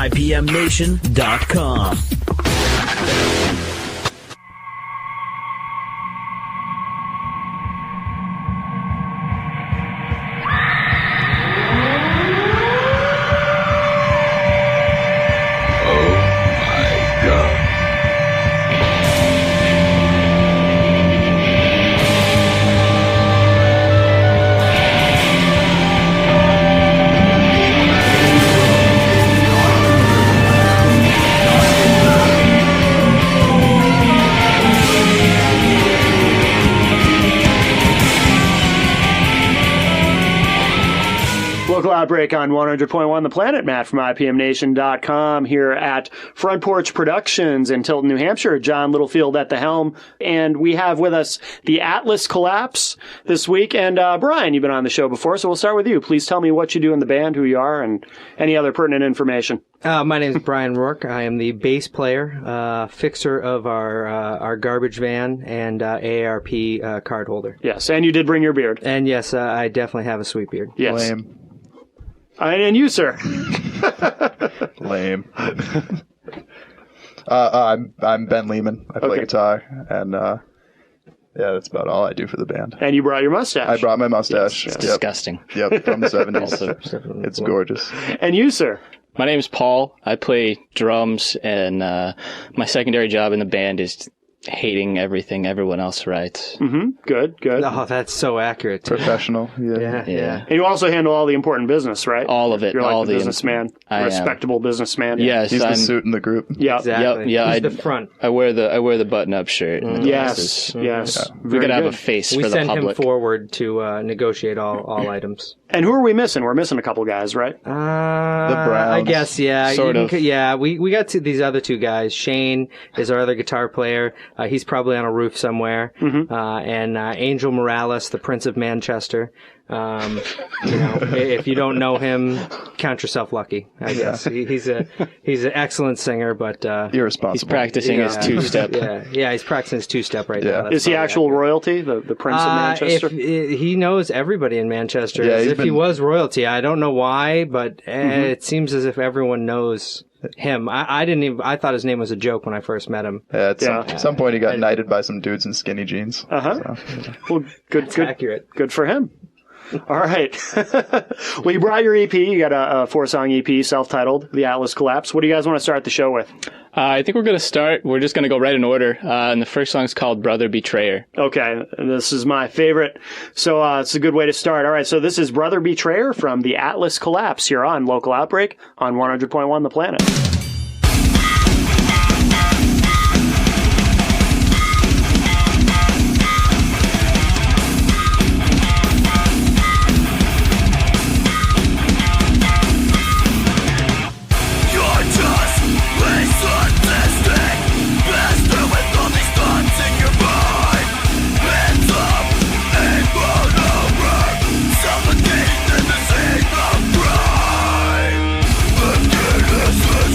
IPMNation.com. Local Outbreak on 100.1 The Planet. Matt from IPMNation.com here at Front Porch Productions in Tilton, New Hampshire. John Littlefield at the helm. And we have with us the Atlas Collapse this week. And Brian, you've been on the show before, so we'll start with you. Please tell me what you do in the band, who you are, and any other pertinent information. My name is Brian Rourke. I am the bass player, fixer of our garbage van, and AARP card holder. Yes, and you did bring your beard. And yes, I definitely have a sweet beard. Yes. Lame. And you, sir? Lame. I'm Ben Lehman. I play guitar, and yeah, that's about all I do for the band. And you brought your mustache. I brought my mustache. It's Yep. disgusting. Yep, from the 70s. It's gorgeous. And you, sir? My name is Paul. I play drums, and my secondary job in the band is hating everything everyone else writes. Mm-hmm. Good. Oh, that's so accurate. Too. Professional. Yeah. And you also handle all the important business, right? All of it. You're like all the businessman, respectable businessman. Yes, He's I'm the suit in the group. Yeah. Exactly. Yeah. He's the front. I wear the button-up shirt. And the Yes. glasses. Yes. We could have a face We for the send him public. forward to negotiate all items. And who are we missing? We're missing a couple guys, right? The Browns. I guess, yeah. Sort of. Yeah, we got to these other two guys. Shane is our other guitar player. He's probably on a roof somewhere. Mm-hmm. And Angel Morales, the Prince of Manchester. If you don't know him, count yourself lucky, I guess. He's an excellent singer, but Irresponsible. He's practicing his two-step. Yeah, he's practicing his two-step right now. Is he actual royalty, the Prince of Manchester? He knows everybody in Manchester as if he was royalty. I don't know why, but it seems as if everyone knows him. I thought his name was a joke when I first met him. Yeah, at some point he got knighted by some dudes in skinny jeans. Uh-huh. So. Well, good. Accurate. Good for him. All right. Well, you brought your EP. You got a 4-song EP, self-titled, The Atlas Collapse. What do you guys want to start the show with? I think we're just going to go right in order. And the first song is called Brother Betrayer. Okay. This is my favorite. So it's a good way to start. All right. So this is Brother Betrayer from The Atlas Collapse here on Local Outbreak on 100.1 The Planet. Suffocating in the same of crime. Emptiness is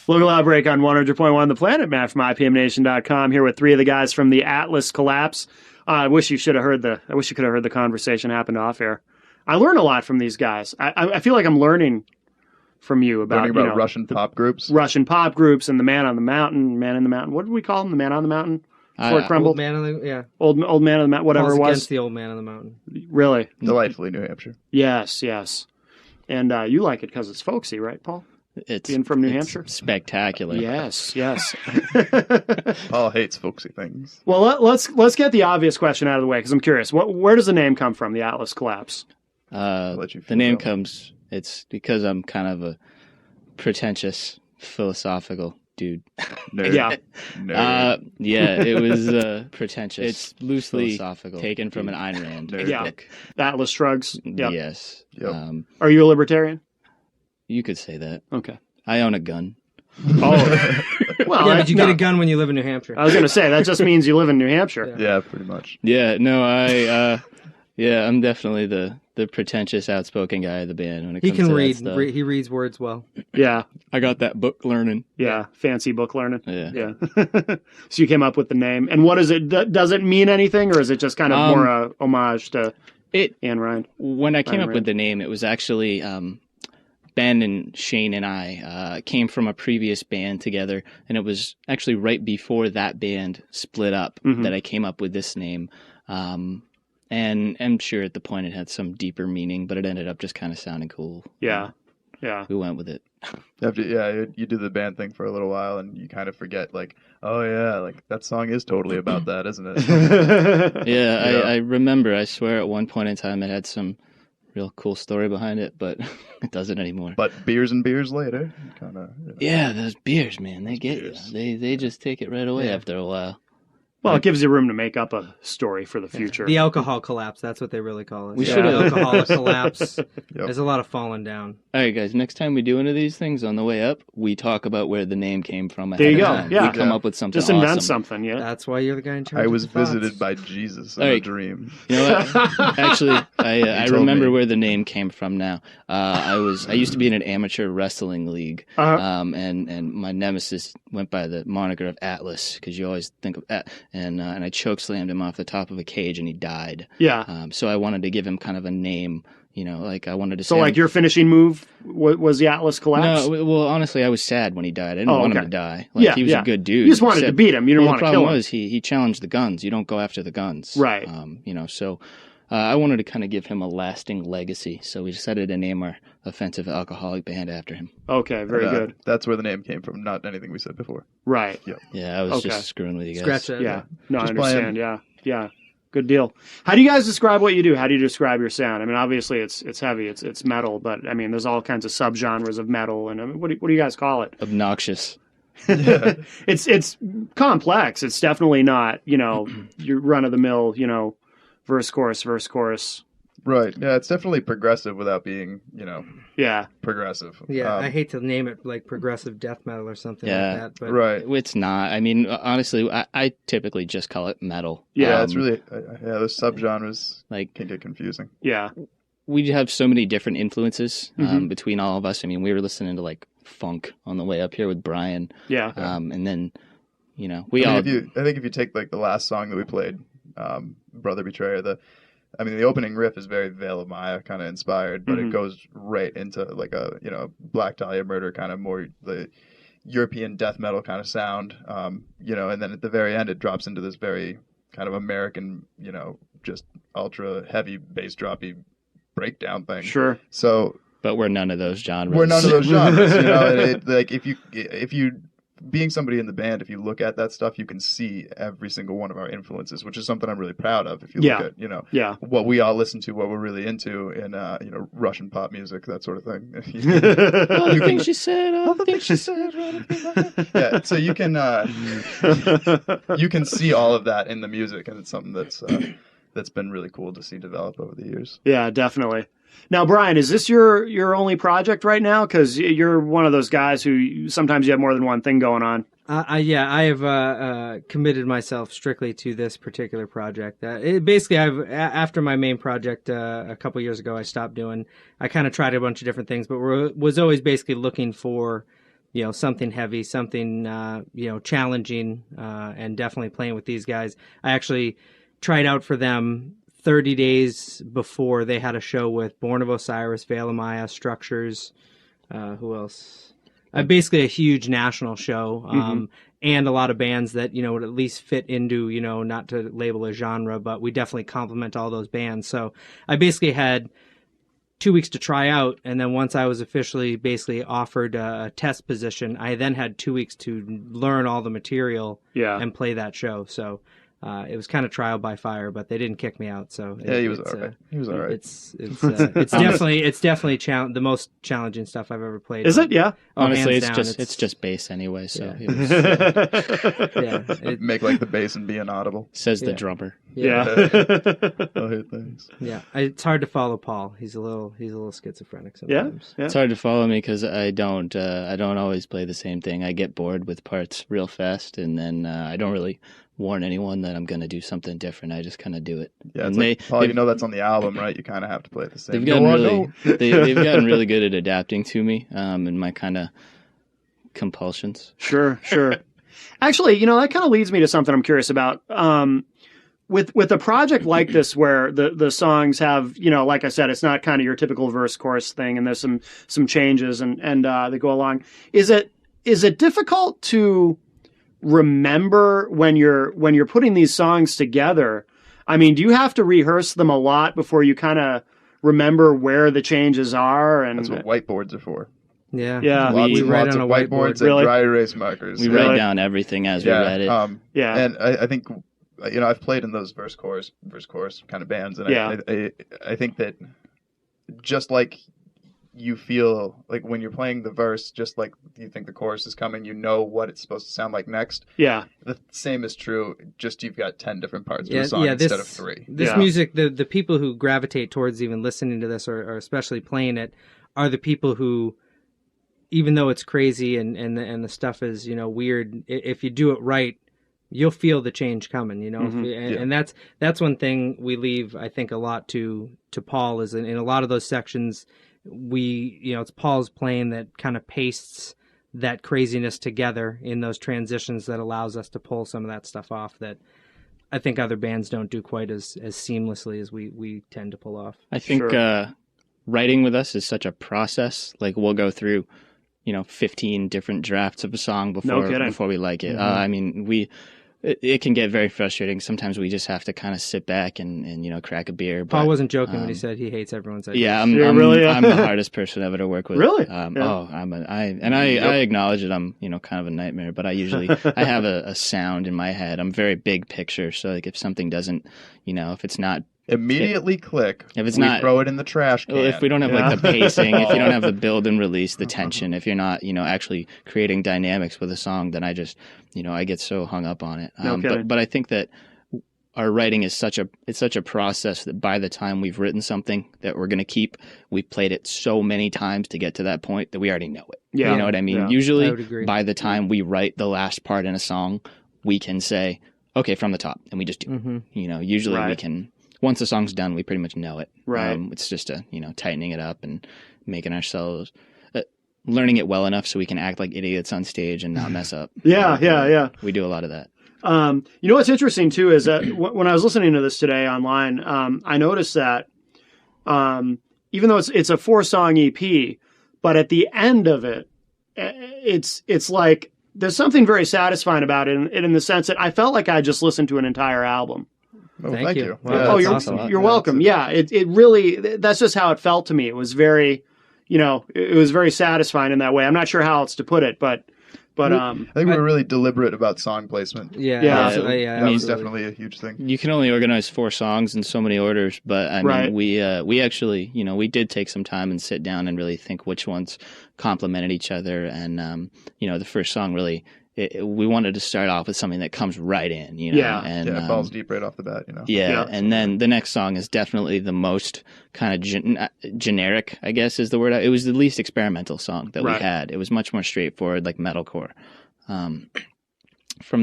Local Outbreak on 100.1 The Planet, Matt from IPMNation.com, here with three of the guys from the Atlas Collapse. I wish you could have heard the conversation happened off air. I learn a lot from these guys. I feel like I'm learning from you about Russian pop groups. Russian pop groups and the Man in the Mountain. What did we call him? The Man on the Mountain? Before it crumbled? Old Man on the Old Man on the Mountain, whatever it was. Against the Old Man on the Mountain. Really? Delightfully New Hampshire. Yes. And you like it because it's folksy, right, Paul? Being from New Hampshire? Spectacular. Yes. Paul hates folksy things. Well, let's get the obvious question out of the way because I'm curious. Where does the name come from? The Atlas Collapse. The name comes. It's because I'm kind of a pretentious, philosophical dude. Nerd. Yeah. Nerd. Yeah. It was pretentious. It's loosely philosophical, taken from an Ayn Rand book. Atlas Shrugs. Yep. Yes. Yep. Are you a libertarian? You could say that. Okay. I own a gun. Oh. Well, but you get a gun when you live in New Hampshire. I was going to say, that just means you live in New Hampshire. Yeah, pretty much. Yeah, no, I'm definitely the pretentious, outspoken guy of the band when it comes to that read. stuff. He reads words well. Yeah. I got that book learning. Yeah, fancy book learning. Yeah. So you came up with the name. And what is it? Does it mean anything, or is it just kind of more a homage to Ayn Rand? When I came up with the name, it was actually Ben and Shane and I came from a previous band together, and it was actually right before that band split up that I came up with this name. And I'm sure at the point it had some deeper meaning, but it ended up just kind of sounding cool. Yeah. We went with it. You do the band thing for a little while, and you kind of forget, like, oh yeah, like that song is totally about that, isn't it? Yeah, I remember. I swear at one point in time it had some real cool story behind it, but it doesn't anymore. But beers and beers later, kind of. Yeah, those beers, man, they get you. They just take it right away after a while. Well, it gives you room to make up a story for the future. The alcohol collapse, that's what they really call it. We should have alcoholic collapse. There's a lot of falling down. All right, guys, next time we do one of these things on the way up, we talk about where the name came from. There you go. Time. Yeah. We come up with something Just invent awesome. something, yeah. That's why you're the guy in charge. I was of the thoughts. visited by Jesus in a dream. You know what? Actually, I remember where the name came from now. I used to be in an amateur wrestling league, and my nemesis went by the moniker of Atlas, because you always think of and I choke slammed him off the top of a cage and he died. Yeah. So I wanted to give him kind of a name, like I wanted to say. So like your finishing move was the Atlas Collapse? No, well, honestly, I was sad when he died. I didn't want him to die. He was a good dude. You just wanted to beat him. You didn't want to kill him. The problem was he challenged the guns. You don't go after the guns. Right. So I wanted to kind of give him a lasting legacy. So we decided to name our offensive alcoholic band after him. Okay, very good. That's where the name came from, not anything we said before. Right. Yep. Yeah, I was just screwing with you guys. Scratch that. Yeah. No, Just I understand. Yeah. Good deal. How do you guys describe what you do? How do you describe your sound? I mean, obviously it's heavy, it's metal, but I mean, there's all kinds of subgenres of metal, and I mean, what do you guys call it? Obnoxious. It's complex. It's definitely not, your run of the mill, verse chorus. Right. Yeah, it's definitely progressive without being, progressive. Yeah, I hate to name it like progressive death metal or something like that. But right. It's not. I mean, honestly, I typically just call it metal. Yeah, it's really, those subgenres can get confusing. Yeah. We have so many different influences between all of us. I mean, we were listening to like funk on the way up here with Brian. Yeah. And then, I think if you take like the last song that we played, Brother Betrayer, the opening riff is very Veil of Maya kind of inspired, but it goes right into like a, Black Dahlia Murder kind of more the European death metal kind of sound, and then at the very end it drops into this very kind of American, just ultra heavy bass droppy breakdown thing. Sure. So, but we're none of those genres. We're none of those genres. Like if you being somebody in the band, if you look at that stuff, you can see every single one of our influences, which is something I'm really proud of. If you look at, what we all listen to, what we're really into in, Russian pop music, that sort of thing. All the things she said, all the things she said. Yeah, so you can see all of that in the music, and it's something that's been really cool to see develop over the years. Yeah, definitely. Now, Brian, is this your only project right now? Because you're one of those guys who sometimes you have more than one thing going on. I have committed myself strictly to this particular project. Basically, after my main project a couple years ago, I stopped doing. I kind of tried a bunch of different things, but was always basically looking for, something heavy, something, challenging, and definitely playing with these guys. I actually tried out for them 30 days before they had a show with Born of Osiris, Veil of Maya, Structures, who else? Basically a huge national show, and a lot of bands that, would at least fit into, not to label a genre, but we definitely complement all those bands. So I basically had 2 weeks to try out, and then once I was officially basically offered a test position, I then had 2 weeks to learn all the material and play that show. So it was kind of trial by fire, but they didn't kick me out. So he was all right. He was all right. It's definitely the most challenging stuff I've ever played. Is it? Yeah. Honestly, it's just bass anyway. So make like the bass and be inaudible. Says the drummer. Yeah. Oh, hey, thanks. Yeah, it's hard to follow Paul. He's a little schizophrenic sometimes. Yeah. It's hard to follow me because I don't always play the same thing. I get bored with parts real fast, and then I don't really warn anyone that I'm going to do something different. I just kind of do it. Yeah, it's Paul, that's on the album, right? You kind of have to play it the same. They've gotten really good at adapting to me and my kind of compulsions. Sure. Actually, that kind of leads me to something I'm curious about. With a project like this, where the songs have, like I said, it's not kind of your typical verse chorus thing, and there's some changes and they go along. Is it difficult to remember when you're putting these songs together? I mean, do you have to rehearse them a lot before you kind of remember where the changes are? And that's what whiteboards are for. Yeah. We write on a whiteboards and dry erase markers. We write down everything as we read it. And I think, I've played in those verse chorus kind of bands, and I think that just like you feel like when you're playing the verse, just like you think the chorus is coming, what it's supposed to sound like next. Yeah. The same is true, just you've got 10 different parts to a song instead of 3. This music, the people who gravitate towards even listening to this or especially playing it are the people who, even though it's crazy and the stuff is, weird, if you do it right, you'll feel the change coming, and that's one thing we leave, I think, a lot to Paul is in a lot of those sections, it's Paul's playing that kind of pastes that craziness together in those transitions that allows us to pull some of that stuff off that I think other bands don't do quite as seamlessly as we tend to pull off. I think writing with us is such a process. Like we'll go through, 15 different drafts of a song before we like it. I mean, it can get very frustrating. Sometimes we just have to kind of sit back and crack a beer. Paul wasn't joking when he said he hates everyone's ideas. Yeah, I'm the hardest person ever to work with. Really? I acknowledge that I'm kind of a nightmare, but I have a sound in my head. I'm very big picture, so like if something doesn't, if it's not immediately click. If it's we not, throw it in the trash can. If we don't have like the pacing, if you don't have the build and release, the tension, if you're not, actually creating dynamics with a song, then I just, I get so hung up on it. But I think that our writing is such a process that by the time we've written something that we're going to keep, we've played it so many times to get to that point that we already know it. Yeah. You know what I mean? Yeah. Usually by the time we write the last part in a song, we can say, okay, from the top, and we just do. Usually we can. Once the song's done, we pretty much know it. Right. It's just tightening it up and making ourselves learning it well enough so we can act like idiots on stage and not mess up. Yeah. We do a lot of that. What's interesting too is that when I was listening to this today online, I noticed that even though it's a 4-song EP, but at the end of it, it's like there's something very satisfying about it in the sense that I felt like I just listened to an entire album. Oh, thank you. Wow, you're welcome. Yeah, it really, that's just how it felt to me. It was very, it was very satisfying in that way. I'm not sure how else to put it, but I think we were really deliberate about song placement. That was definitely a huge thing. You can only organize 4 songs in so many orders, but I mean, we actually, we did take some time and sit down and really think which ones complemented each other, and the first song really. We wanted to start off with something that comes right in, and balls deep right off the bat, and then the next song is definitely the most kind of generic, I guess is the word. It was the least experimental song that we had. It was much more straightforward, like metalcore. From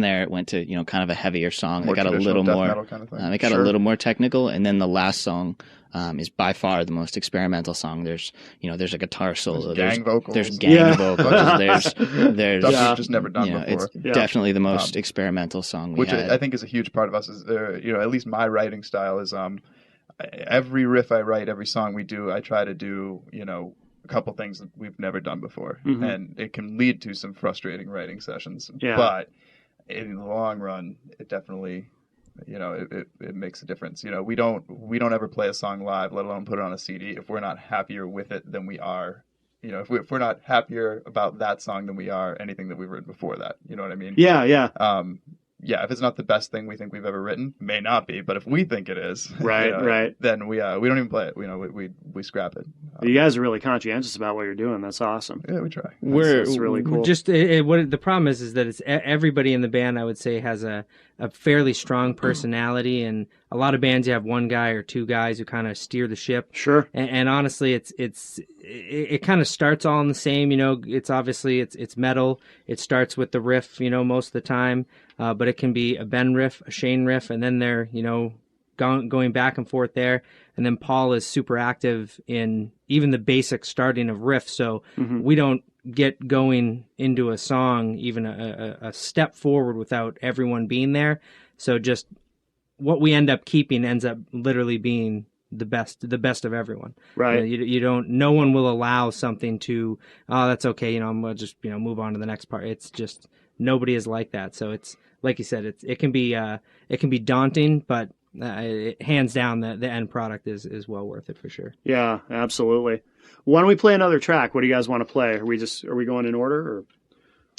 there, it went to kind of a heavier song. It got a little more, kind of it got a little more technical, and then the last song is by far the most experimental song. There's a guitar solo, There's gang vocals. there's gang Yeah. vocals, there's Stuff we've just never done before. It's definitely the most experimental song we Which had. I think is a huge part of us. Is at least my writing style is every riff I write, every song we do, I try to do a couple things that we've never done before, and it can lead to some frustrating writing sessions. Yeah. But in the long run, it definitely. It makes a difference. We don't ever play a song live, let alone put it on a CD, if we're not happier with it than we are. If we're not happier about that song than we are anything that we've written before that. You know what I mean? Yeah. If it's not the best thing we think we've ever written, may not be, but if we think it is, right, then we don't even play it. We scrap it. You guys are really conscientious about what you're doing. That's awesome. Yeah, we try. That's really cool. Just what the problem is that it's everybody in the band, I would say, has a fairly strong personality, and a lot of bands you have one guy or two guys who kind of steer the ship. Sure. And honestly, it kind of starts all in the same. It's obviously it's metal. It starts with the riff, most of the time, but it can be a Ben riff, a Shane riff, and then they're going back and forth there. And then Paul is super active in even the basic starting of riff, so we don't get going into a song even a step forward without everyone being there. So just what we end up keeping ends up literally being the best of everyone. Right. You don't. No one will allow something to. Oh, that's okay. I'm gonna just move on to the next part. It's just nobody is like that. So it's like you said. It can be daunting, but hands down, the end product is well worth it for sure. Yeah, absolutely. Why don't we play another track? What do you guys want to play? Are we going in order?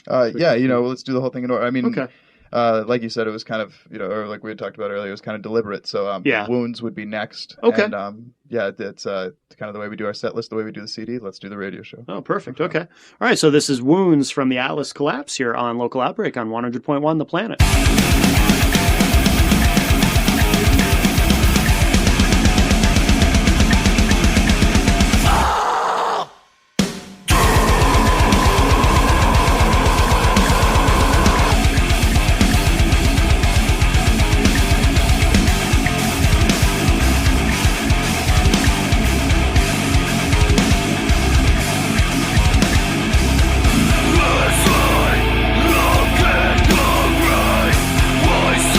Or? Let's do the whole thing in order. I mean, okay. Like you said, it was kind of, or like we had talked about earlier, it was kind of deliberate. So, Wounds would be next. Okay. And, it's kind of the way we do our set list, the way we do the CD. Let's do the radio show. Oh, perfect. Okay. All right. So this is Wounds from the Atlas Collapse here on Local Outbreak on 100.1 The Planet. As I look in the rain, my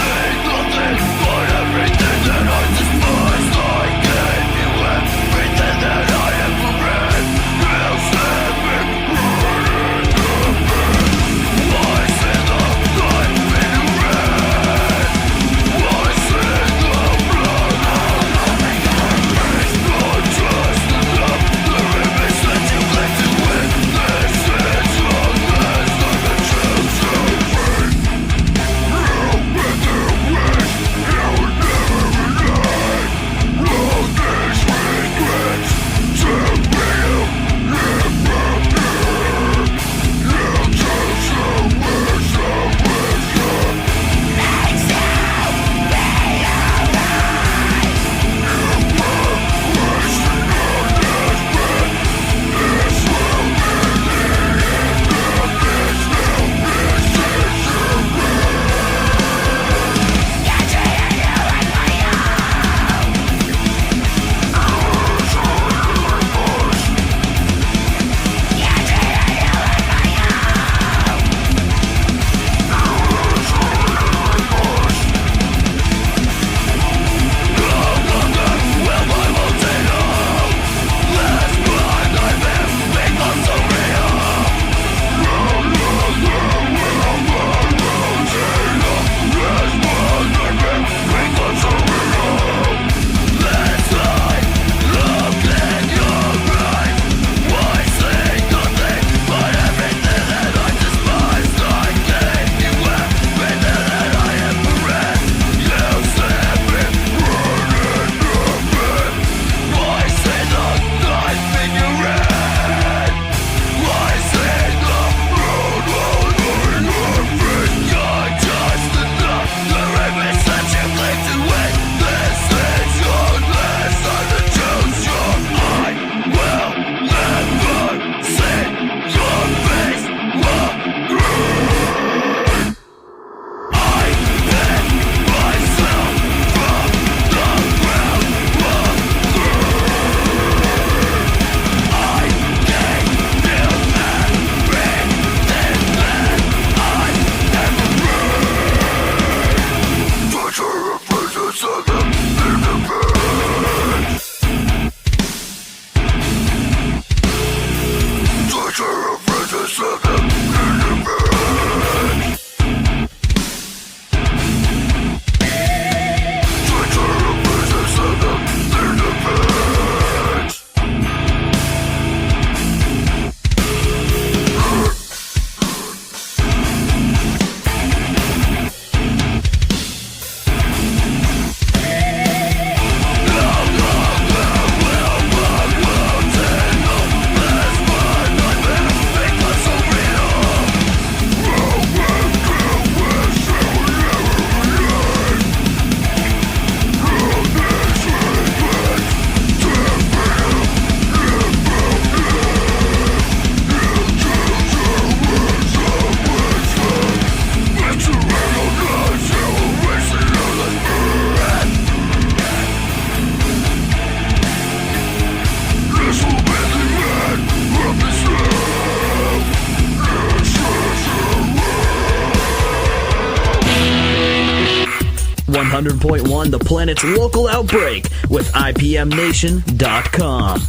100.1 The Planet's local outbreak with IPMNation.com.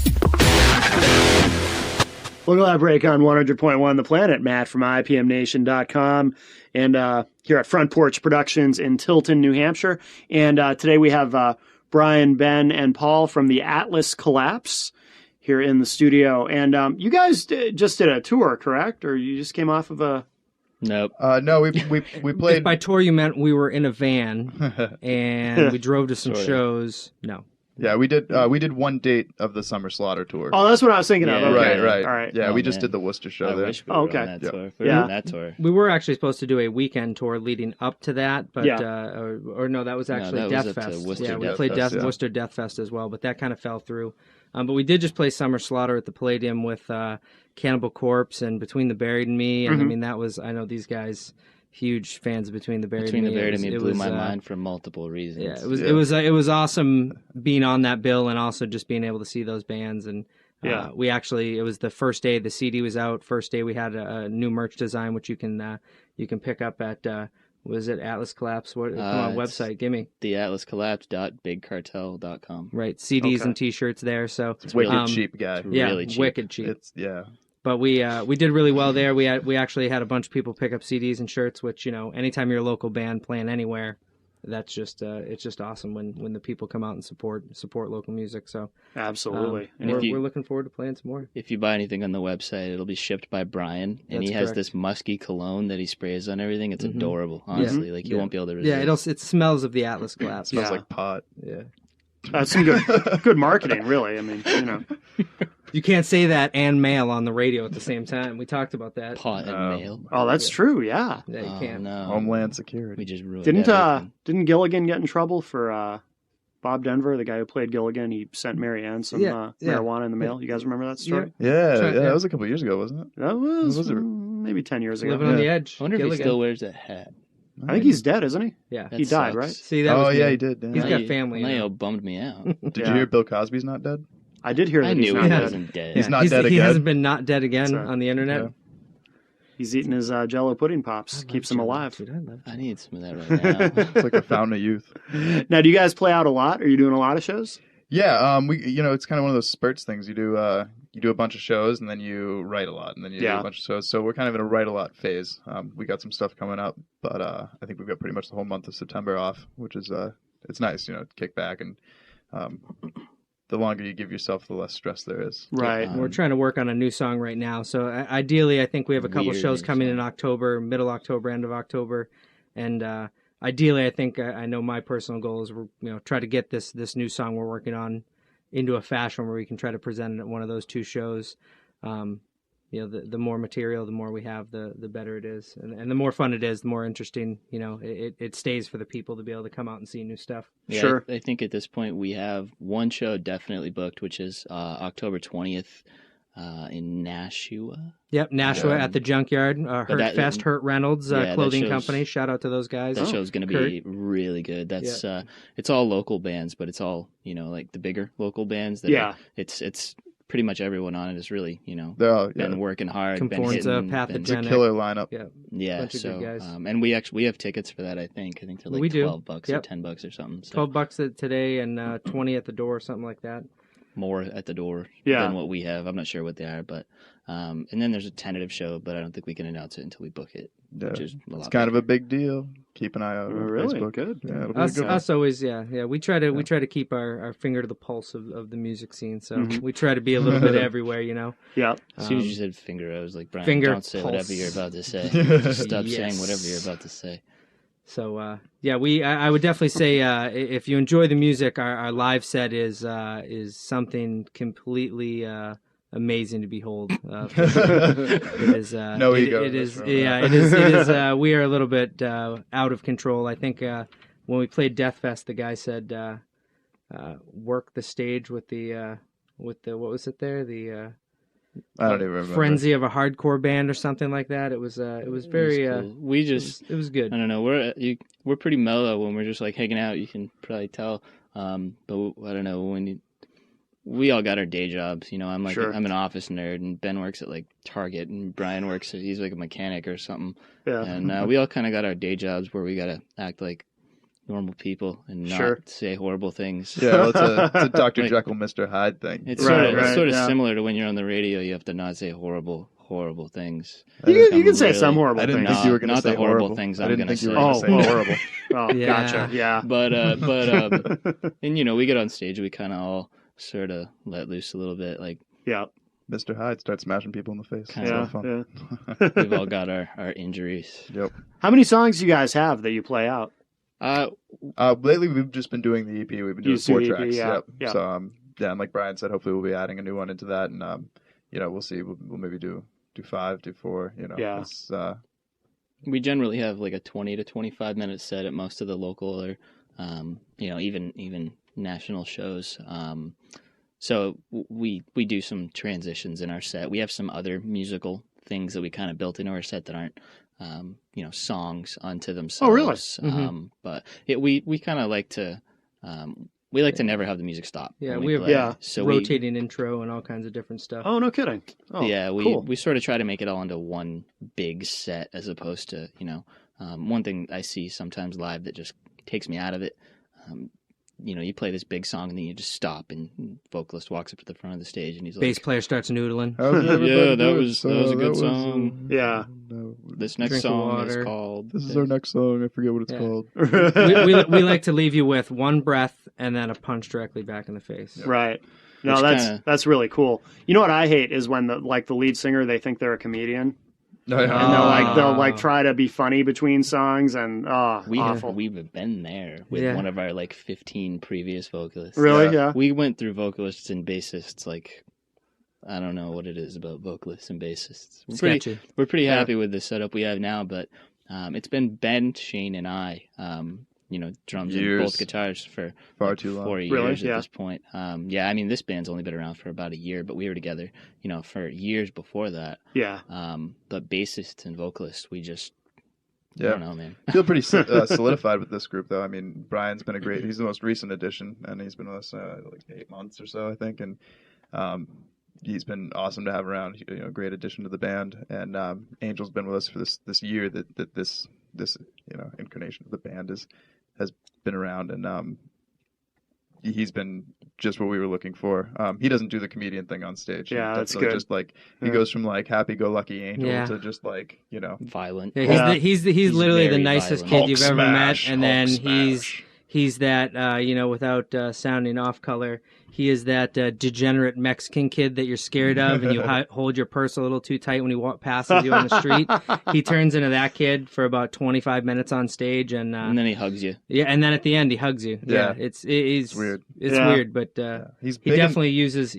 Local Outbreak on 100.1 The Planet. Matt from IPMNation.com. And here at Front Porch Productions in Tilton, New Hampshire. And today we have Brian, Ben, and Paul from the Atlas Collapse here in the studio. And you guys just did a tour, correct? Or you just came off of a... Nope. No, we played. If by tour you meant we were in a van and we drove to some shows. No. Yeah, we did one date of the Summer Slaughter tour. Oh, that's what I was thinking of. Yeah. Okay. Right. All right. Yeah, Oh, we just man. did the Worcester show I there. wish we were Okay. on that Yeah. tour. We were Yeah. on that tour. We were actually supposed to do a weekend tour leading up to that, but Yeah. or no, that was actually that was Death up to Fest. Worcester Yeah, we Death played Fest, yeah. Worcester Death Fest as well, but that kind of fell through. But we did just play Summer Slaughter at the Palladium with Cannibal Corpse and Between the Buried and Me, and I mean that was, I know these guys huge fans of Between the Buried Between the and Me. Buried and Me It blew was, my mind for multiple reasons. Yeah, it was awesome being on that bill and also just being able to see those bands. And we actually, it was the first day the CD was out. First day we had a new merch design which you can pick up at was it Atlas Collapse? What come on, website? Give me The atlascollapse.bigcartel.com. right CDs Okay. and T-shirts there. So It's wicked cheap, guy. yeah, really cheap. wicked cheap. Yeah. But we did really well there. We actually had a bunch of people pick up CDs and shirts, which, you know, anytime you're a local band playing anywhere, that's just it's just awesome when the people come out and support local music. So Absolutely. and if you- we're looking forward to playing some more. If you buy anything on the website, it'll be shipped by Brian, and That's he has correct. this musky cologne that he sprays on everything. It's adorable, honestly. Like you won't be able to resist. Yeah, it smells of the Atlas Collapse. Smells Yeah. like pot. Yeah. That's some good marketing, really. I mean, you know. You can't say that and mail on the radio at the same time. We talked about that. Pot and mail. Oh, that's true. Yeah. Yeah, you Oh, can't. no. Homeland Security. We just ruined Didn't everything. Gilligan get in trouble for Bob Denver, the guy who played Gilligan? He sent Mary Ann some Yeah. marijuana in the mail. You guys remember that story? Yeah, that was a couple years ago, wasn't it? That was, Was it? Maybe 10 years ago. Living on the edge. I wonder if he Gilligan. still wears that hat. I think he's dead, isn't he? Yeah. That He died, sucks. right? See, that Oh was yeah, good. he did. Yeah. He's Now got you- family Now now. you bummed me out. Did Yeah. you hear Bill Cosby's not dead? I did hear that I he's knew not he dead. wasn't dead. He's not dead He again. hasn't been not dead again So, on the internet. yeah. He's eating his Jello pudding pops. Keeps him alive. Dude, I love I need some of that right now. It's like a fountain of youth. Now, do you guys play out a lot? Are you doing a lot of shows? Yeah, it's kind of one of those spurts things. You do a bunch of shows and then you write a lot and then you do a bunch of shows. So we're kind of in a write a lot phase. We got some stuff coming up, but I think we've got pretty much the whole month of September off, which is it's nice, to kick back and the longer you give yourself, the less stress there is. Right. We're trying to work on a new song right now. So ideally, I think we have a couple Weird shows new coming song. in October, middle October, end of October, and ideally, I think I know my personal goal is we're try to get this new song we're working on into a fashion where we can try to present it at one of those two shows. The more material, the more we have, the better it is, and the more fun it is, the more interesting. It stays for the people to be able to come out and see new stuff. Yeah, Sure. I think at this point we have one show definitely booked, which is October 20th in Nashua. Yep, Nashua at the Junkyard, Hurt Fest, Hurt Reynolds that clothing shows- company. Shout out to those guys. That show's going to be really good. That's it's all local bands, but it's all like the bigger local bands. That it's pretty much everyone on it is really They're all, been working hard. been Conforza, hitting, Pathogenic. it's a killer lineup. Yeah, Yeah, bunch of so good guys. and we have tickets for that. I think they're like We do. $12 or Yep. $10 or something. So $12 today and 20 at the door, or something like that. more at the door Yeah. than what we have. I'm not sure what they are, but and then there's a tentative show, but I don't think we can announce it until we book it. Yeah. Which is a lot It's kind better. of a big deal. Keep an eye out on Really? Facebook. Good. Yeah, it'll be a good one. Us always, yeah. We try to keep our finger to the pulse of the music scene. So we try to be a little bit everywhere, Yeah. As soon as you said finger, I was like, Brian, finger, don't say pulse. whatever you're about to say. Just stop Yes. saying whatever you're about to say. So I would definitely say if you enjoy the music, our live set is something completely amazing to behold. It is No ego It in this is room. yeah. It is. We are a little bit out of control. I think when we played Death Fest, the guy said work the stage with the what was it there I don't even remember. frenzy of a hardcore band or something like that. It was very It was cool. We just it was good. I don't know. We're pretty mellow when we're just like hanging out. You can probably tell. But I don't know we all got our day jobs. I'm like Sure. I'm an office nerd, and Ben works at like Target, and Brian he's like a mechanic or something. Yeah. And we all kind of got our day jobs where we got to act like normal people and not Sure. say horrible things. Yeah, well, it's a Dr. Like- Jekyll, Mr. Hyde thing. It's Right, sort of yeah. similar to when you're on the radio. You have to not say horrible things. You can I'm say really- some horrible I didn't things. think you were going to Not say the horrible horrible things I I'm didn't gonna think you were say. going to say Oh. horrible. Oh, Yeah. gotcha. Yeah. But and you know, we get on stage, we kind of all sort of let loose a little bit. Like Yeah. Mr. Hyde starts smashing people in the face. Kind Yeah. It's a lot of fun. Yeah. we've all got our injuries. Yep. How many songs do you guys have that you play out? Lately, we've just been doing the EP. We've been doing You 4 do the EP, tracks. yeah. Yep. Yeah. So, yeah, and like Brian said, hopefully we'll be adding a new one into that, and you know, we'll see. We'll maybe do 5, do 4. You know. Yeah. It's, We generally have like a 20 to 25 minute set at most of the local or you know, even national shows. So we do some transitions in our set. We have some other musical things that we kind of built into our set that aren't you know, songs unto themselves. Oh, really? But we kind of like to we like to never have the music stop. Yeah, when we have play. So rotating intro and all kinds of different stuff. Oh, no kidding. Oh, yeah, cool. we sort of try to make it all into one big set as opposed to, you know, one thing I see sometimes live that just takes me out of it. You know, you play this big song and then you just stop and vocalist walks up to the front of the stage and he's like, Bass player starts noodling. how's everybody yeah, that doing? was a good song. Yeah. This next Drink of song is water. called. This is our next song. I forget what it's Yeah. called. we like to leave you with one breath and then a punch directly back in the face. Right. No, Which that's really cool. You know what I hate is when the lead singer, they think they're a comedian No, yeah. and they'll try to be funny between songs and awful. We've been there with Yeah. one of our like 15 previous vocalists. Really? Yeah. Yeah. We went through vocalists and bassists like I don't know what it is about vocalists and bassists. Sketchy. We're pretty happy with the setup we have now, but it's been Ben, Shane, and I, you know, drums Years. and both guitars for Far like too long. 4 Really? years Yeah. at this point. Yeah, I mean, this band's only been around for about a year, but we were together, you know, for years before that. Yeah. But bassists and vocalists, we just, I Yeah. don't know, man. I feel pretty solidified with this group, though. I mean, Brian's been he's the most recent addition, and he's been with us like 8 months or so, I think. And he's been awesome to have around. You know, great addition to the band. And Angel's been with us for this year that this you know, incarnation of the band has been around, and he's been just what we were looking for. He doesn't do the comedian thing on stage. Yeah, He that's definitely good. Just like he Yeah. goes from like happy-go-lucky Angel Yeah. to just like, you know. Violent. Yeah, he's literally the very nicest violent. kid you've Hulk ever smash, met, and then Hulk smash. he's that you know, without sounding off color, he is that degenerate Mexican kid that you're scared of, and you hold your purse a little too tight when he passes you on the street. He turns into that kid for about 25 minutes on stage, and And then he hugs you. yeah, and then at the end he hugs you. Yeah. It's weird. It's Yeah. weird, but He's he big definitely uses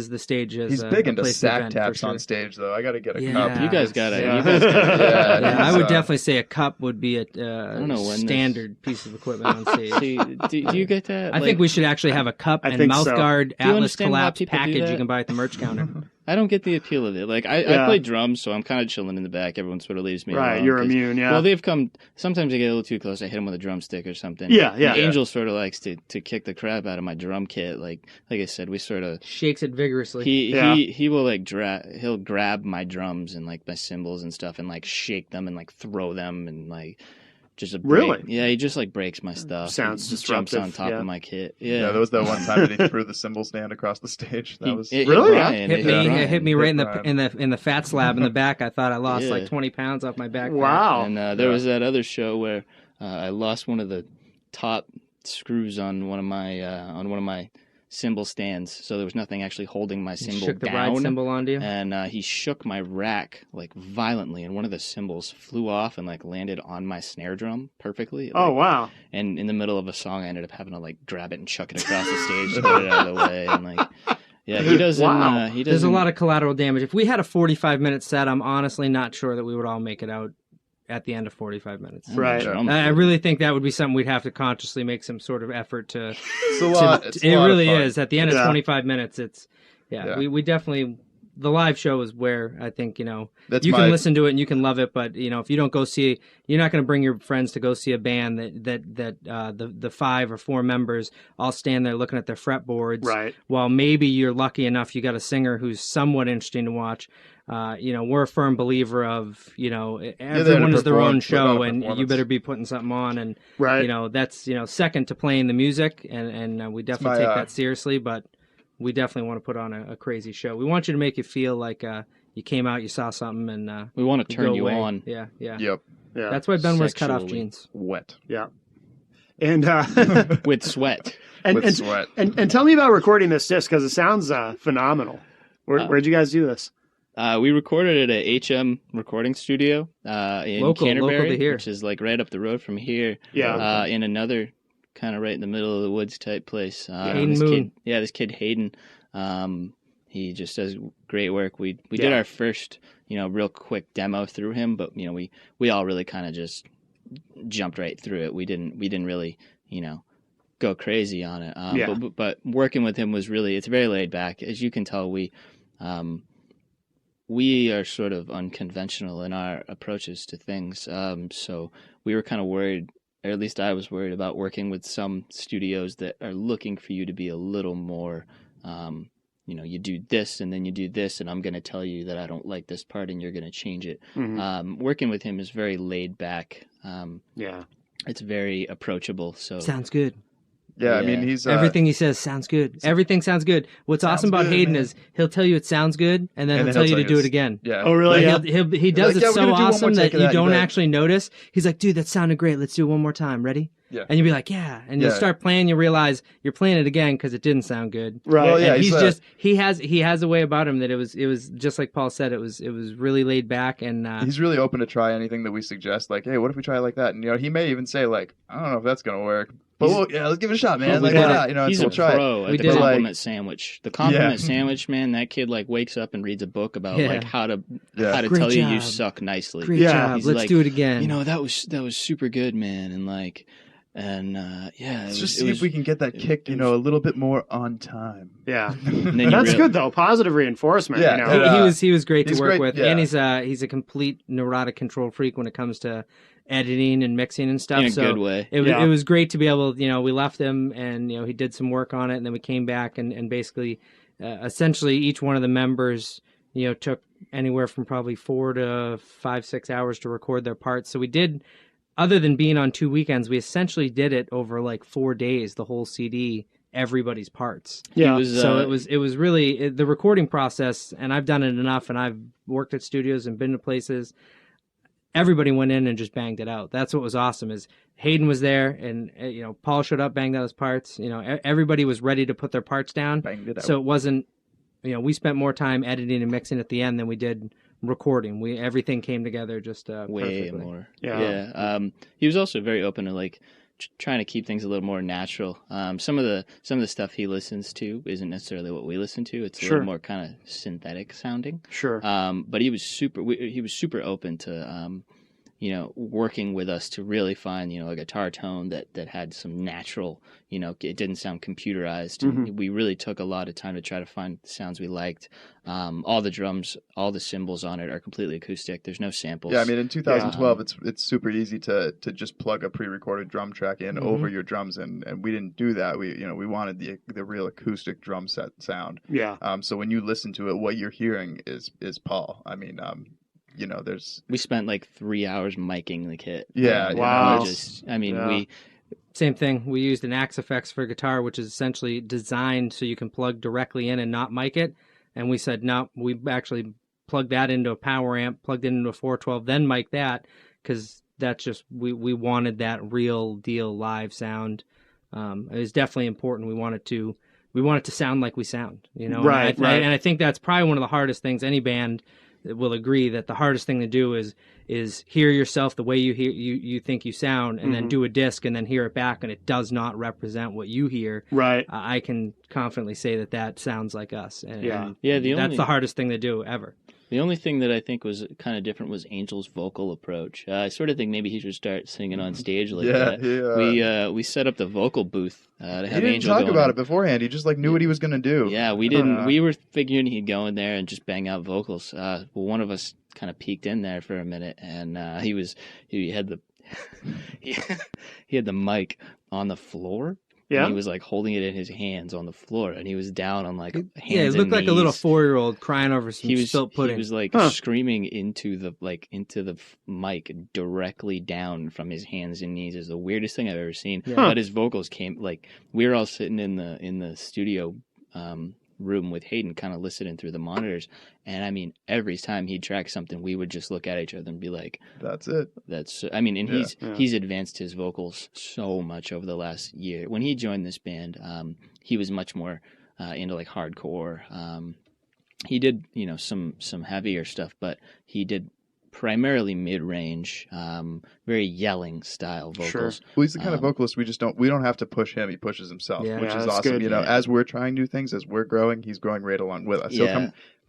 the stage as He's a, big a into place to sack vent, for taps sure. on stage, though. I got to get a Yeah. cup. You guys got it. Yeah. You guys got it. Yeah, I he's, would definitely say a cup would be a don't know when standard piece of equipment on stage. See, do you get that? I think we should actually have a cup I and think so. mouthguard you Atlas understand why collapse people do package that? you can buy at the merch counter. I don't get the appeal of it. Like I Yeah. play drums, so I'm kind of chilling in the back. Everyone sort of leaves me Right. alone. You're 'cause- immune. Yeah. Well, they've come. Sometimes they get a little too close. I hit them with a drumstick or something. Yeah, yeah. And Angel sort of likes to kick the crap out of my drum kit. Like I said, we sort of Shakes it vigorously. he will like he'll grab my drums and like my cymbals and stuff and like shake them and like throw them and like just a break. Really? Yeah, he just like breaks my stuff. Sounds He just jumps on disruptive, top yeah. of my kit. Yeah, Yeah, there was that one time that he threw the cymbal stand across the stage. That was It Really? Brian, hit it me, Brian. it hit me right in Hit the in the fat slab in the back. I thought I lost Yeah. like 20 pounds off my back. Wow. And there was that other show where I lost one of the top screws on one of my cymbal stands, so there was nothing actually holding my You cymbal shook the down. ride cymbal onto you. And he shook my rack like violently, and one of the cymbals flew off and like landed on my snare drum perfectly. Oh, Like, wow. And in the middle of a song, I ended up having to like grab it and chuck it across the stage to get it out of the way. And like, yeah, he doesn't. Wow. He doesn't. There's a lot of collateral damage. If we had a 45-minute set, I'm honestly not sure that we would all make it out at the end of 45 minutes. Right. I really think that would be something we'd have to consciously make some sort of effort to. It's a lot. It's a it lot really of fun. is. At the end of Yeah. 25 minutes, it's Yeah. we definitely the live show is where I think, That's you my- can listen to it and you can love it, but if you don't go see, you're not going to bring your friends to go see a band that the 5 or 4 members all stand there looking at their fretboards. Right. While maybe you're lucky enough you got a singer who's somewhat interesting to watch. We're a firm believer of, everyone is their own show, and you better be putting something on, and Right. that's second to playing the music, and we definitely take that seriously, but we definitely want to put on a crazy show. We want you to make you feel like you came out, you saw something, and We want to turn go you away. on. Yeah. Yep. Yeah. That's why Ben wears cutoff Sexually. jeans. Wet. Yeah. And With sweat. With sweat. And tell me about recording this disc, because it sounds phenomenal. Where'd you guys do this? We recorded it at HM Recording Studio in Local Canterbury, to here. which is like right up the road from here. Yeah. In another kind of right in the middle of the woods type place. Hayden this Moon. kid, this kid Hayden, he just does great work. We did our first real quick demo through him, but we all really kind of just jumped right through it. We didn't really go crazy on it. But working with him was really, it's very laid back. As you can tell, we are sort of unconventional in our approaches to things. So we were kind of worried, or at least I was worried about working with some studios that are looking for you to be a little more, you do this and then you do this, and I'm going to tell you that I don't like this part and you're going to change it. Mm-hmm. Working with him is very laid back. Yeah. It's very approachable. So Sounds good. Yeah, I Yeah. mean, he's Everything he says sounds good. Everything sounds good. What's awesome about good, Hayden man. is he'll tell you it sounds good, and then he'll tell you to do it again. Yeah. Oh, really? Like, Yeah. he does like, it "Yeah, we're so gonna do one more awesome that take of you that, you don't bet." actually notice. He's like, dude, that sounded great. Let's do it one more time. Ready? Yeah. And you'll be like, yeah. And you'll Yeah. start playing. You realize you're playing it again because it didn't sound good. Right. Well, yeah, And he's he has a way about him that it was just like Paul said. It was really laid back, and he's really open to try anything that we suggest. Like, hey, what if we try it like that? And he may even say like, I don't know if that's gonna work, but let's give it a shot, man. Like, why not? He's we'll a try pro We at did the it. compliment sandwich. The compliment Yeah. sandwich, man. That kid wakes up and reads a book about Yeah. how to Yeah. Great tell you job. suck nicely. great Yeah. job. He's Let's like, do it again. That was super good, man. Let's just see if we can get that kick, a little bit more on time. Yeah. And then That's good though. Positive reinforcement. Yeah. He was great to he's work great, with, yeah. and he's a complete neurotic control freak when it comes to editing and mixing and stuff. In a so good way. It Yeah. was great to be able. We left him, and he did some work on it, and then we came back and basically, essentially, each one of the members, took anywhere from probably 4 to 5, 6 hours to record their parts. So we did. Other than being on 2 weekends, we essentially did it over 4 days, the whole CD, everybody's parts. Yeah. So it was really the recording process, and I've done it enough, and I've worked at studios and been to places. Everybody went in and just banged it out. That's what was awesome is Hayden was there, and Paul showed up, banged out his parts. Everybody was ready to put their parts down. Banged it out. So it wasn't, we spent more time editing and mixing at the end than we did recording. Everything came together just way perfectly. more. Yeah. He was also very open to trying to keep things a little more natural. Some of the stuff he listens to isn't necessarily what we listen to. It's a little more kind of synthetic sounding. Sure. But he was super open to working with us to really find a guitar tone that had some natural, it didn't sound computerized. Mm-hmm. We really took a lot of time to try to find the sounds we liked. All the drums, all the cymbals on it are completely acoustic. There's no samples. Yeah, I mean, in 2012, it's super easy to just plug a pre-recorded drum track in over your drums, and we didn't do that. We wanted the real acoustic drum set sound. Yeah. So when you listen to it, what you're hearing is Paul. I mean, we spent 3 hours miking the kit. Yeah, Wow. We Same thing. We used an Axe Effects for guitar, which is essentially designed so you can plug directly in and not mic it. And we said, no, we actually plugged that into a power amp, plugged it into a 412, then mic that, because that's just, we wanted that real deal live sound. It was definitely important. We wanted to sound like we sound, Right, right. And I think that's probably one of the hardest things. Any band will agree that the hardest thing to do is hear yourself the way you think you sound, and then do a disc and then hear it back, and it does not represent what you hear. Right. I can confidently say that sounds like us. And Yeah. Yeah, that's the hardest thing to do ever. The only thing that I think was kind of different was Angel's vocal approach. I sort of think maybe he should start singing on stage like that. Yeah. We set up the vocal booth to have He didn't Angel talk go about in. it beforehand. He just like knew what he was gonna do. Yeah, we didn't. We were figuring he'd go in there and just bang out vocals. Well, one of us kind of peeked in there for a minute, and he had the he had the mic on the floor. Yeah. And he was like holding it in his hands on the floor, and he was down on like hands Yeah, it looked and like a little knees. 4-year-old crying over some spilt pudding. He was like screaming into the mic directly down from his hands and knees. Is the weirdest thing I've ever seen. But his vocals came like we were all sitting in the studio room with Hayden, kind of listening through the monitors, and I mean every time he'd track something, we would just look at each other and be like, "That's it." I mean, and he's advanced his vocals so much over the last year. When he joined this band, he was much more into like hardcore. He did some heavier stuff, but he did primarily mid-range, very yelling style vocals. Sure. Well, he's the kind of vocalist we don't have to push him. He pushes himself, which is that's awesome. good. You know, as we're trying new things, as we're growing, he's growing right along with us.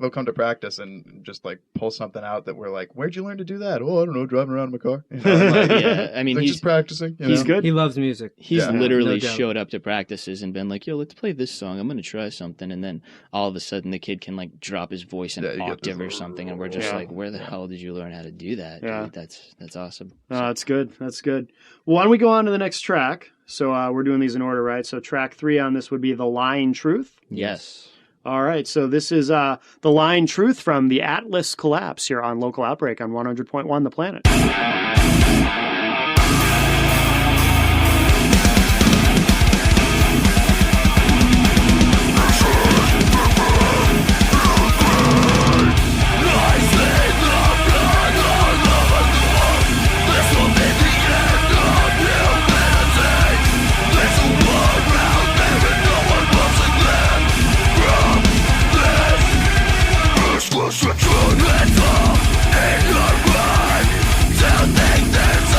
He'll come to practice and just like pull something out that we're like, "Where'd you learn to do that?" "Oh, I don't know, driving around in my car." You know, like, I mean, like he's just practicing. He's good. He loves music. He's literally no doubt. showed up to practices and been like, "Yo, let's play this song. I'm gonna try something," and then all of a sudden the kid can like drop his voice an octave or something, and we're just like, "Where the hell did you learn how to do that?" Yeah. Dude, that's awesome. That's good. That's good. Well, why don't we go on to the next track? So we're doing these in order, right? So track 3 on this would be The Line Truth. Yes. All right. So this is The Line Truth from the Atlas Collapse here on Local Outbreak on 100.1 The Planet. It's all in your mind to think there's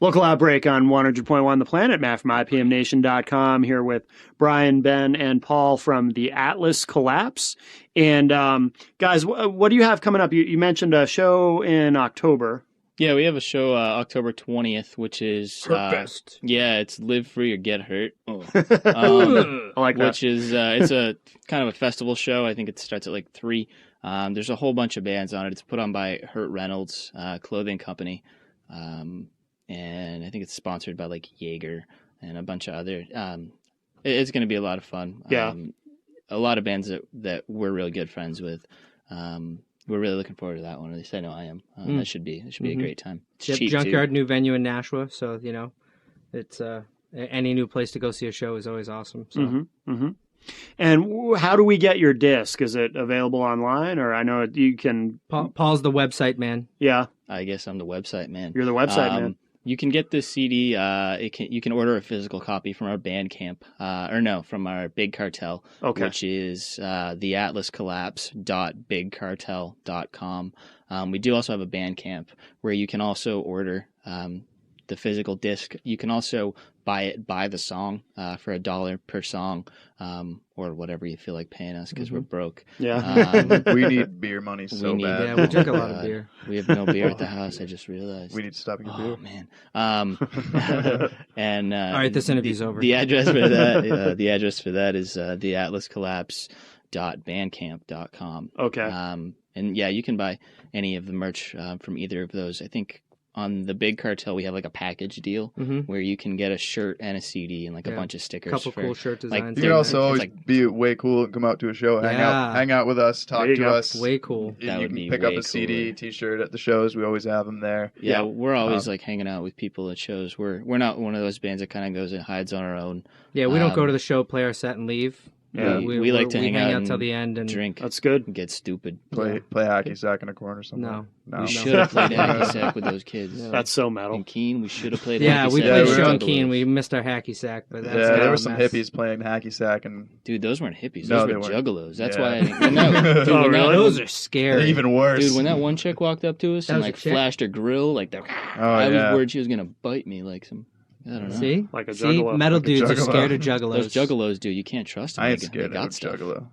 Local Outbreak on 100.1 The Planet. Matt from IPMNation.com here with Brian, Ben, and Paul from the Atlas Collapse. And guys, what do you have coming up? You mentioned a show in October. Yeah, we have a show October 20th, which is Hurtfest. it's Live Free or Get Hurt. I like that. Which is it's a kind of a festival show. I think it starts at like 3. There's a whole bunch of bands on it. It's put on by Hurt Reynolds clothing company, and I think it's sponsored by like Jaeger and a bunch of other. It's going to be a lot of fun. Yeah, a lot of bands that we're really good friends with. We're really looking forward to that one. At least I know I am. That should be a great time. It's cheap Junkyard, too. new venue in Nashua, so it's any new place to go see a show is always awesome. So. And how do we get your disc? Is it available online, or I know you can? Paul's the website man. Yeah, I guess I'm the website man. You're the website man. You can get the CD. You can order a physical copy from our Bandcamp, from our Big Cartel, which is theatlascollapse.bigcartel.com. We do also have a Bandcamp where you can also order the physical disc. You can also buy the song for $1 per song, or whatever you feel like paying us because we're broke. Yeah, we need beer money so bad. Yeah, we drink a lot of beer. We have no beer at the house. I just realized. We need to stop your beer. Oh man. And all right, this interview's over. The address for that. The address for that is theatlascollapse.bandcamp.com. Okay. And yeah, you can buy any of the merch from either of those. I think on the Big Cartel we have like a package deal where you can get a shirt and a CD and like a bunch of stickers. Couple cool shirt designs. You can also always be way cool and come out to a show, hang out with us, talk to us. Way cool. That you would be can pick up way a CD, cooler. T-shirt at the shows. We always have them there. Yeah, we're always like hanging out with people at shows. We're not one of those bands that kind of goes and hides on our own. Yeah, we don't go to the show, play our set, and leave. Yeah, we like to hang out till the end and drink. That's good. And get stupid. Play hacky sack in a corner somewhere. No. We should have played hacky sack with those kids. That's so metal. In Keene, we should have played we hacky sack. played a with show in Juggalos. Keene. We missed our hacky sack, but that's there were some hippies playing hacky sack, and dude, those weren't hippies. No, Those they were weren't. juggalos. That's Yeah. why. Those are scary. even worse. Dude, when that one chick walked up to us and was a like chick? flashed her grill, like I was worried she was gonna bite me, like some. I don't know. See? Like a See? juggalo. Metal Like a dudes are juggalo. scared of juggalos. Those juggalos, dude, you can't trust them. I ain't They scared got of stuff. Juggalo.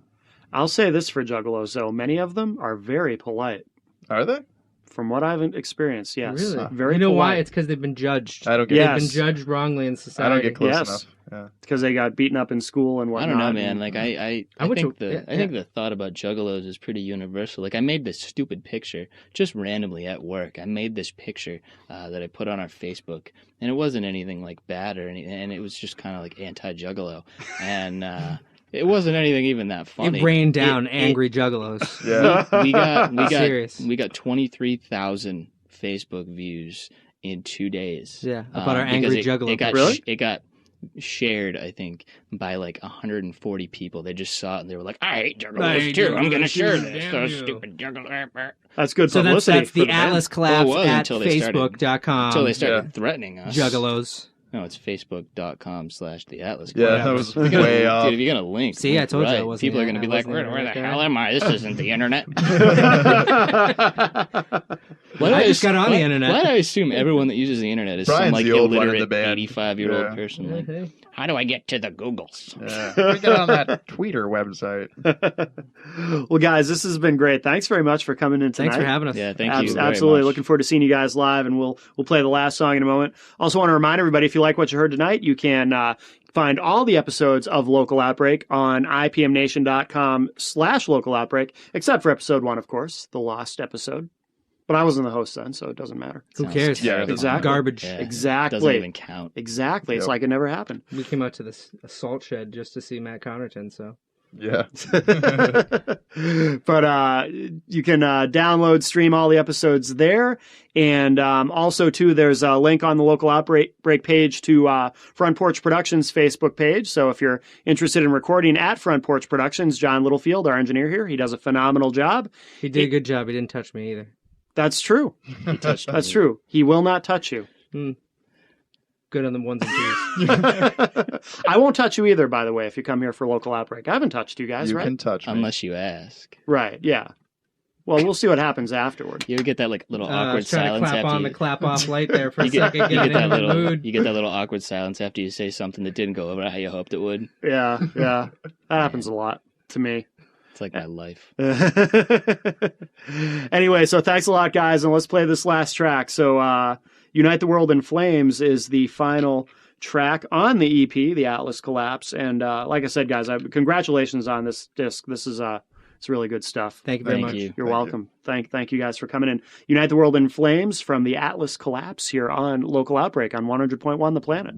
I'll say this for juggalos, though. Many of them are very polite. Are they? From what I've experienced, yes. Really? Very You know why? polite. It's because they've been judged. I don't get. Yes. They've been judged wrongly in I society. don't get close Yes. enough. Yeah. Because they got beaten up in school and I whatnot. don't know, man. Like I think the thought about juggalos is pretty universal. Like I made this stupid picture just randomly at work. I made this picture that I put on our Facebook, and it wasn't anything like bad or anything, and it was just kind of like anti-juggalo, and it wasn't anything even that funny. It rained down angry juggalos. Yeah. We got 23,000 Facebook views in 2 days. Yeah, about our because angry juggalo. It got shared, I think, by like 140 people. They just saw it and they were like, "I hate juggalos too. I'm gonna share this. Those stupid juggalo." That's good So publicity. that's the for Atlas band. Collapse Well, it was at until they started- Facebook.com. Until they started threatening us. Juggalos. No, it's facebook.com/theatlas. Yeah, that was way off. Dude, if you're gonna link, See, I link told you right. it wasn't People are the gonna be internet. like, Wasn't where the the internet. hell am I? This isn't the internet. I just got on the internet. Why do I assume everyone that uses the internet is Brian's some like the old one in illiterate the band. 85-year-old Yeah. person? Like, how do I get to the Googles? We get on that Twitter website. Well, guys, this has been great. Thanks very much for coming in tonight. Thanks for having us. Yeah, thank you. very Absolutely. much. Looking forward to seeing you guys live, and we'll play the last song in a moment. Also want to remind everybody, if you like what you heard tonight, you can find all the episodes of Local Outbreak on IPMNation.com/Local Outbreak, except for episode 1, of course, the lost episode. But I wasn't the host then, so it doesn't matter. Who Sounds cares? terrible. Exactly. Garbage. Yeah, Exactly. Doesn't even count. Exactly. It's Yep. like it never happened. We came out to this assault shed just to see Matt Connerton, so. Yeah. But you can download, stream all the episodes there. And also, too, there's a link on the Local Outbreak page to Front Porch Productions Facebook page. So if you're interested in recording at Front Porch Productions, John Littlefield, our engineer here, he does a phenomenal job. He did a good job. He didn't touch me either. That's true. That's true. He will not touch you. Good on the ones and twos. I won't touch you either, by the way, if you come here for Local Outbreak. I haven't touched you guys, You right? can touch me. Unless you ask. Right, yeah. Well, we'll see what happens afterward. You ever get that like little awkward trying silence to clap after on you, the clap off light there for a you get, second, you get getting that into the little mood. you get that little awkward silence after you say something that didn't go over how you hoped it would. Yeah. That happens a lot to me. It's like my life. Anyway, so thanks a lot, guys, and let's play this last track. So, Unite the World in Flames is the final track on the EP, The Atlas Collapse. And like I said, guys, congratulations on this disc. This is it's really good stuff. Thank you very Thank much. you. You're welcome. Thank you guys for coming in. Unite the World in Flames from The Atlas Collapse here on Local Outbreak on 100.1 The Planet.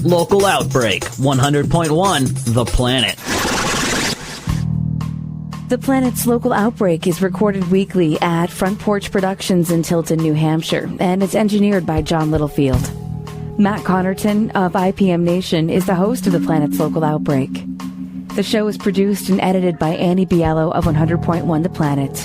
Local Outbreak, 100.1 The Planet. The Planet's Local Outbreak is recorded weekly at Front Porch Productions in Tilton, New Hampshire, and it's engineered by John Littlefield. Matt Connerton of IPM Nation is the host of The Planet's Local Outbreak. The show is produced and edited by Annie Biello of 100.1 The Planet.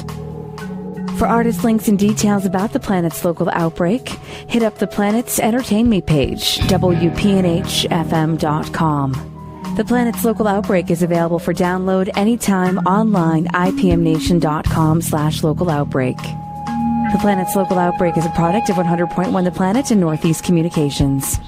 For artist links and details about The Planet's local outbreak, hit up The Planet's Entertain Me page, WPNHFM.com. The Planet's local outbreak is available for download anytime online, IPMNation.com/local outbreak. The Planet's local outbreak is a product of 100.1 The Planet and Northeast Communications.